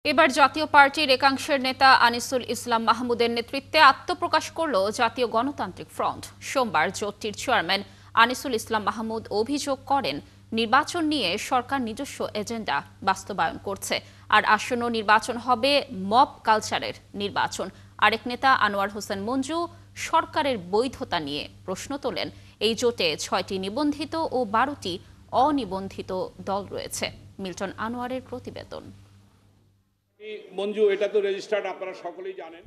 এবার জাতীয় পার্টির একাংশের নেতা আনিসুল ইসলাম মাহমুদের নেতৃত্বে আত্মপ্রকাশ করল জাতীয় গণতান্ত্রিক ফ্রন্ট। সোমবার জোটটির চেয়ারম্যান আনিসুল ইসলাম মাহমুদ অভিযোগ করেন, নির্বাচন নিয়ে সরকার নিজস্ব এজেন্ডা বাস্তবায়ন করছে, আর আসন্ন নির্বাচন হবে মব কালচারের নির্বাচন। আরেক নেতা আনোয়ার হোসেন মঞ্জু সরকারের বৈধতা নিয়ে প্রশ্ন তোলেন। এই জোটে ৬টি নিবন্ধিত ও ১২টি অনিবন্ধিত দল রয়েছে। মিল্টন আনোয়ারের প্রতিবেদন।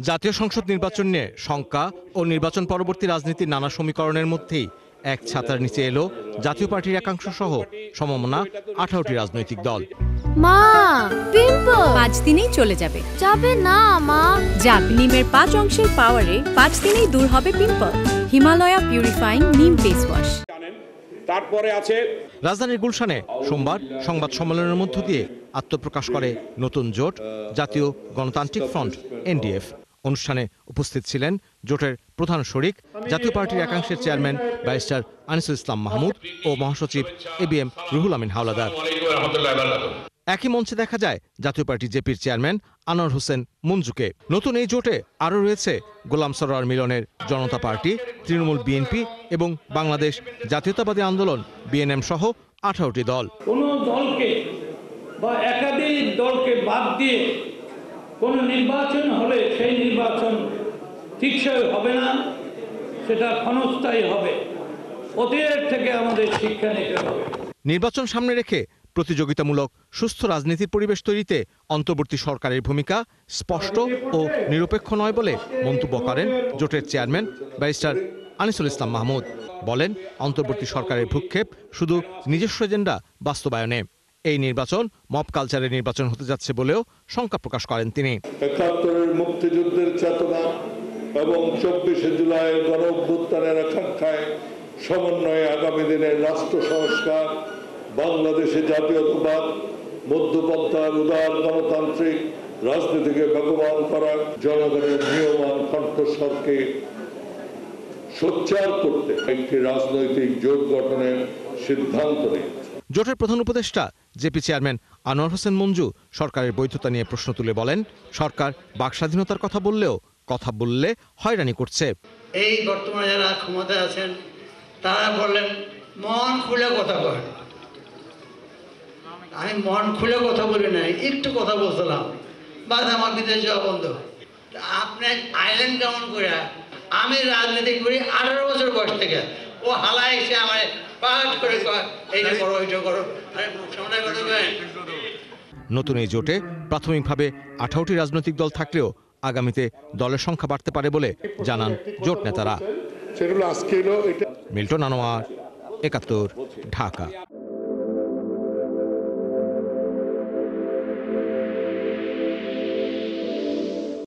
জাতীয় সংসদ নির্বাচন নিয়ে শঙ্কা ও নির্বাচন পরবর্তী রাজনীতির নানা সমীকরণের মধ্যেই এক ছাতার নিচে এলো জাতীয় পার্টির একাংশ সহ সমমনা 18টি রাজনৈতিক দল। মা, পিম্পল 5 দিনেই চলে যাবে। যাবে না মা। যাক, নিমের 5 অংশের পাওয়ারে 5 দিনেই দূর হবে পিম্পল। হিমালয়া পিউরিফাইং নিম ফেস ওয়াশ। তারপরে আছে রাজধানীর গুলশানে সোমবার সংবাদ সম্মেলনের মধ্য দিয়ে আত্মপ্রকাশ করে নতুন জোট জাতীয় গণতান্ত্রিক ফ্রন্ট এনডিএফ। অনুষ্ঠানে উপস্থিত ছিলেন জোটের প্রধান শরিক জাতীয় পার্টির একাংশের চেয়ারম্যান ব্যারিস্টার আনিসুল ইসলাম মাহমুদ ও মহাসচিব এবিএম রুহুল আমিন হাওলাদার। একই মঞ্চে দেখা যায় জাতীয় পার্টি জেপির চেয়ারম্যান আনোয়ার হোসেন মঞ্জুকে। নতুন এই জোটে আরও রয়েছে গোলাম সরোয়ার মিলনের জনতা পার্টি, তৃণমূল বিএনপি এবং বাংলাদেশ জাতীয়তাবাদী আন্দোলন বিএনএম সহ 18টি দল। কোন দলকে বা একাধিক দলকে বাদ দিয়ে কোন নির্বাচন হলে সেই নির্বাচন টিকসই হবে না, সেটা ক্ষণস্থায়ী হবে। অতীত থেকে আমাদের শিক্ষা নিতে হবে। নির্বাচন সামনে রেখে প্রতিযোগিতামূলক সুস্থ রাজনীতির পরিবেশ তৈরিতে অন্তর্বর্তী সরকারের ভূমিকা স্পষ্ট ও নিরপেক্ষ নয় বলে মন্তব্য করেন জোটের চেয়ারম্যান ব্যারিস্টার আনিসুল ইসলাম মাহমুদ। বলেন, অন্তর্বর্তী সরকারের ভ্রুক্ষেপ শুধু নিজস্ব এজেন্ডা বাস্তবায়নে। এই নির্বাচন মব কালচারের নির্বাচন হতে যাচ্ছে বলেও শঙ্কা প্রকাশ করেন তিনি। ৭১-এর মুক্তিযুদ্ধের চেতনা এবং ২৪শে জুলাইয়ের গণঅভ্যুত্থানের আকাঙ্ক্ষায় সমন্বয়ে আগামী দিনের রাষ্ট্র সংস্কার, বাংলাদেশে জাতীয়তাবাদ, মধ্যপন্থার উদার গণতান্ত্রিক রাজনীতিকে বেগবান করা, জনগণের নিয়মান কণ্ঠস্বরকে সোচ্চার করতে একটি রাজনৈতিক জোট গঠনের সিদ্ধান্ত নিয়েছে। জোটের প্রধান উপদেষ্টা জেপি চেয়ারম্যান আনোয়ার হোসেন মঞ্জু সরকারের বৈধতা নিয়ে প্রশ্ন তুলে বলেন, সরকার বাকস্বাধীনতার কথা বললে হয়রানি করছে। এই বর্তমানে যারা ক্ষমতায় আছেন তারা বললেন মন খুলে কথা বলেন। আমি মন খুলে কথা বলি নাই, একটু কথা বলছিলাম, বাদ আমার বিদেশ যাওয়া বন্ধ। আপনি আইল্যান্ড কেমন করে? আমি রাজনীতি করি 18 বছর বয়স থেকে। ও হালা এসে আমার পাঠ করে এইটা করো ওইটা করো। নতুন এই জোটে প্রাথমিকভাবে 18টি রাজনৈতিক দল থাকলেও আগামীতে দলের সংখ্যা বাড়তে পারে বলে জানান জোট নেতারা। মিল্টন আনোয়ার, ৭১, ঢাকা।